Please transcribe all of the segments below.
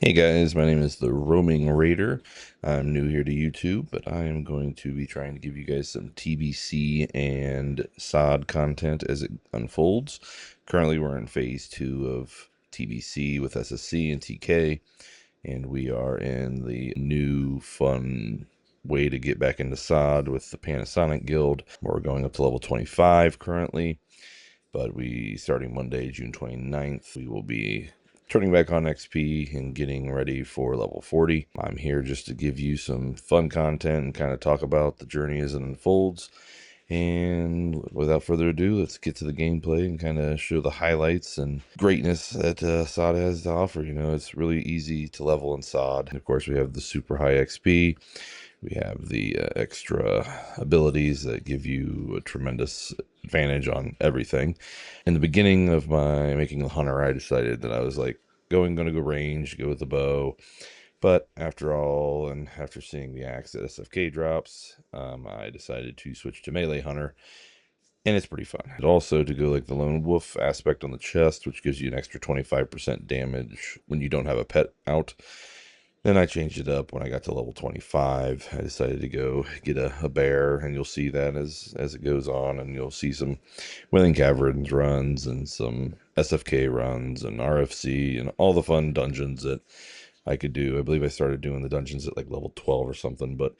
Hey guys, my name is the Roaming Raider. I'm new here to YouTube, but I am going to be trying to give you guys some TBC and SoD content as it unfolds. Currently, we're in phase 2 of TBC with SSC and TK, and we are in the new fun way to get back into SoD with the Panasonic Guild, where we're going up to level 25 currently. But starting Monday, June 29th, we will be turning back on XP and getting ready for level 40. I'm here just to give you some fun content and kind of talk about the journey as it unfolds. And without further ado, let's get to the gameplay and kind of show the highlights and greatness that SoD has to offer. You know, it's really easy to level in SoD. And of course, we have the super high XP. We have the extra abilities that give you a tremendous advantage on everything. In the beginning of my making the hunter, I decided that I was like going to go range, go with the bow. But after all, and after seeing the axe that SFK drops, I decided to switch to melee hunter, and it's pretty fun. And also to go like the lone wolf aspect on the chest, which gives you an extra 25% damage when you don't have a pet out. Then I changed it up when I got to level 25. I decided to go get a bear, and you'll see that as it goes on, and you'll see some Wailing Caverns runs and some SFK runs and RFC and all the fun dungeons that I could do. I believe I started doing the dungeons at like level 12 or something, but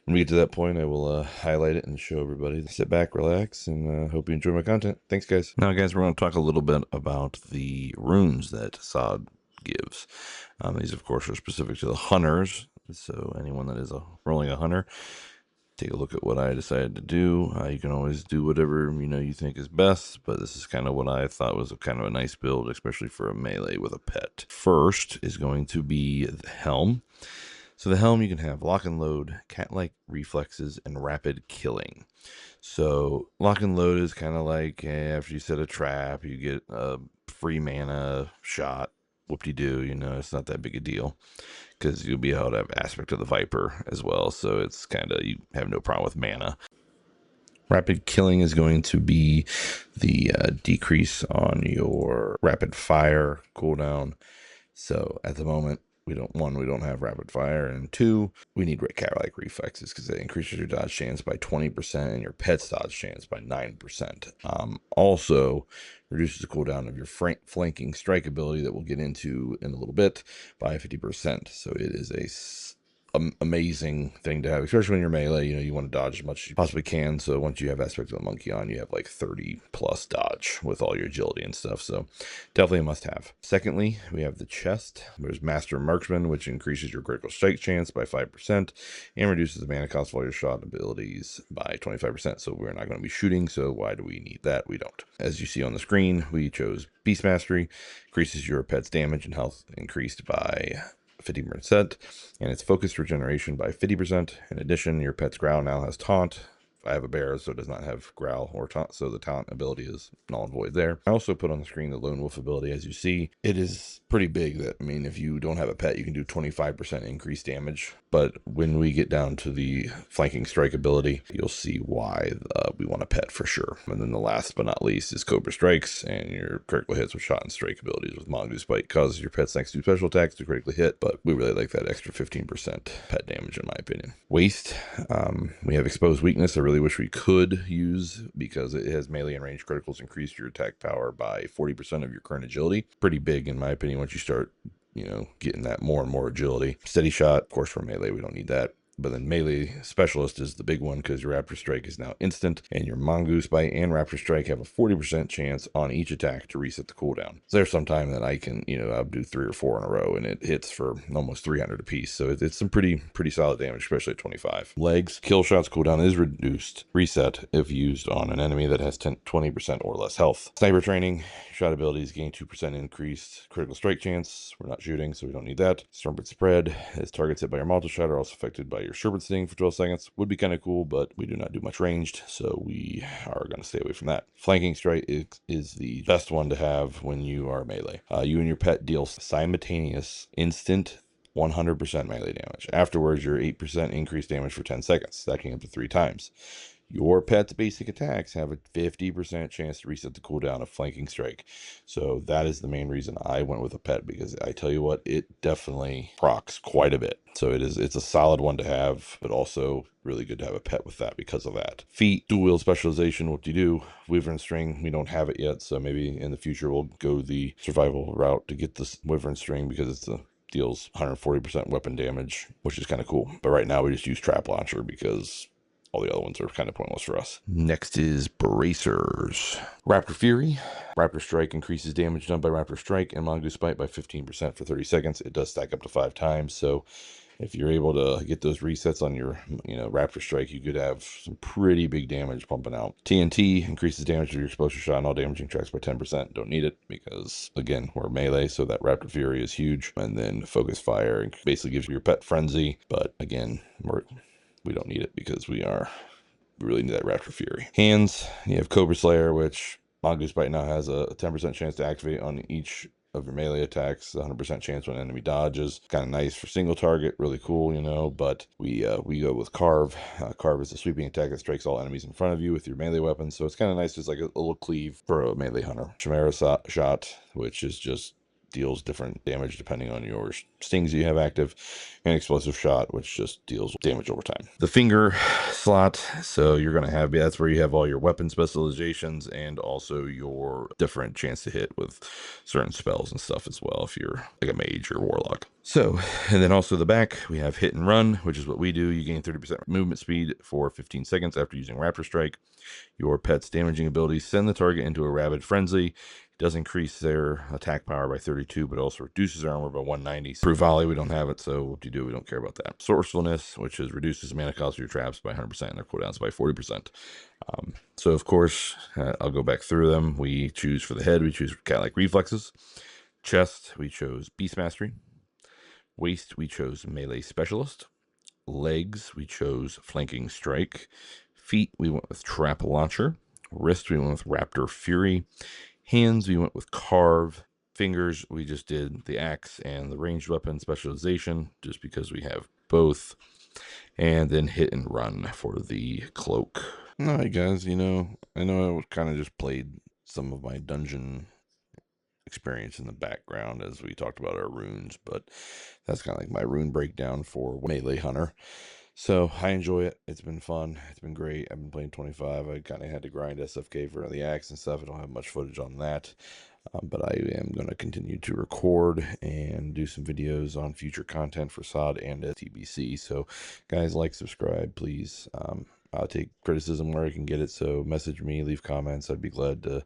when we get to that point, I will highlight it and show everybody. Sit back, relax, and hope you enjoy my content. Thanks, guys. Now, guys, we're going to talk a little bit about the runes that SoD gives. These, of course, are specific to the hunters, so anyone that is rolling a hunter, take a look at what I decided to do. You can always do whatever you think is best, but this is kind of what I thought was kind of a nice build, especially for a melee with a pet. First is going to be the helm. So the helm, you can have lock and load, cat-like reflexes, and rapid killing. So lock and load is kind of like after you set a trap, you get a free mana shot. Whoop-de-doo, it's not that big a deal because you'll be able to have aspect of the Viper as well. So it's kind of, you have no problem with mana. Rapid killing is going to be the decrease on your rapid fire cooldown. So at the moment, we don't have rapid fire, and two, we need cat-like reflexes because it increases your dodge chance by 20% and your pet's dodge chance by 9%. Also reduces the cooldown of your flanking strike ability that we'll get into in a little bit by 50%. So it is a amazing thing to have, especially when you're melee. You want to dodge as much as you possibly can, so once you have aspect of the monkey on, you have like 30 plus dodge with all your agility and stuff, so definitely a must have. Secondly, we have the chest. There's Master Marksman, which increases your critical strike chance by 5% and reduces the mana cost of all your shot abilities by 25%. So we're not going to be shooting, so why do we need that? We don't. As you see on the screen, we chose Beast Mastery. Increases your pet's damage and health increased by 50%, and its focused regeneration by 50%. In addition, your pet's growl now has taunt. I have a bear, so it does not have growl or taunt, so the taunt ability is null and void there. I also put on the screen the lone wolf ability. As you see, it is pretty big. That, I mean, if you don't have a pet, you can do 25% increased damage, but when we get down to the flanking strike ability, you'll see why we want a pet for sure. And then the last but not least is Cobra Strikes, and your critical hits with shot and strike abilities with Mongoose Bite causes your pet's next two special attacks to critically hit, but we really like that extra 15% pet damage in my opinion. Waste, we have Exposed Weakness. I really wish we could use, because it has melee and range criticals increase your attack power by 40% of your current agility. Pretty big in my opinion once you start getting that more and more agility. Steady Shot, of course, for melee, we don't need that. But then Melee Specialist is the big one because your Raptor Strike is now instant, and your Mongoose Bite and Raptor Strike have a 40% chance on each attack to reset the cooldown. So there's some time that I can, I'll do 3 or 4 in a row, and it hits for almost 300 apiece. So it's some pretty solid damage, especially at 25. Legs, Kill Shot's cooldown is reset if used on an enemy that has 20% or less health. Sniper Training, shot abilities gain 2% increased critical strike chance. We're not shooting, so we don't need that. Stormbird Spread, as targets hit by your multi shot are also affected by your Sherbet Sting for 12 seconds. Would be kind of cool, but we do not do much ranged, so we are going to stay away from that. Flanking Strike is the best one to have when you are melee. You and your pet deal simultaneous instant 100% melee damage. Afterwards, your 8% increased damage for 10 seconds, stacking up to 3 times. Your pet's basic attacks have a 50% chance to reset the cooldown of flanking strike. So that is the main reason I went with a pet, because I tell you what, it definitely procs quite a bit. So it's a solid one to have, but also really good to have a pet with that because of that. Feat, dual wield specialization, what do you do? Wyvern string, we don't have it yet, so maybe in the future we'll go the survival route to get this Wyvern string, because it's the deals 140% weapon damage, which is kind of cool. But right now we just use Trap Launcher because all the other ones are kind of pointless for us. Next is Bracers. Raptor Fury. Raptor Strike increases damage done by Raptor Strike and Mongoose Bite by 15% for 30 seconds. It does stack up to 5 times, so if you're able to get those resets on your, Raptor Strike, you could have some pretty big damage pumping out. TNT increases damage of your explosive shot and all damaging tracks by 10%. Don't need it because, again, we're melee, so that Raptor Fury is huge. And then Focus Fire basically gives you your pet Frenzy, but again, we don't need it because we really need that Raptor Fury. Hands, you have Cobra Slayer, which Mongoose Bite now has a 10% chance to activate on each of your melee attacks, 100% chance when enemy dodges. Kind of nice for single target, really cool, but we go with Carve. Carve is a sweeping attack that strikes all enemies in front of you with your melee weapons, so it's kind of nice, just like a little cleave for a melee hunter. Chimera Shot, which is just deals different damage depending on your stings you have active, and Explosive Shot, which just deals damage over time. The finger slot, so you're going to have, that's where you have all your weapon specializations and also your different chance to hit with certain spells and stuff as well, if you're like a mage or warlock. So, and then also the back, we have Hit and Run, which is what we do. You gain 30% movement speed for 15 seconds after using Raptor Strike. Your pet's damaging abilities send the target into a rabid frenzy. It does increase their attack power by 32, but also reduces their armor by 190. Through volley, we don't have it, so what do you do? We don't care about that. Sorcerfulness, which is reduces mana cost of your traps by 100% and their cooldowns by 40%. So of course, I'll go back through them. We choose for the head, we choose cat-like reflexes. Chest, we chose Beast Mastery. Waist, we chose Melee Specialist. Legs, we chose Flanking Strike. Feet, we went with Trap Launcher. Wrist, we went with Raptor Fury. Hands, we went with Carve. Fingers, we just did the axe and the ranged weapon specialization, just because we have both. And then Hit and Run for the cloak. All right, guys, I know I kind of just played some of my dungeon experience in the background as we talked about our runes, but that's kind of like my rune breakdown for Melee Hunter. So I enjoy it. It's been fun. It's been great. I've been playing 25. I kind of had to grind SFK for the axe and stuff. I don't have much footage on that, but I am going to continue to record and do some videos on future content for SoD and TBC. So guys, like, subscribe, please. I'll take criticism where I can get it, so message me, leave comments. I'd be glad to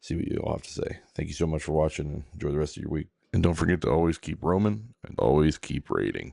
see what you all have to say. Thank you so much for watching, and enjoy the rest of your week. And don't forget to always keep roaming and always keep raiding.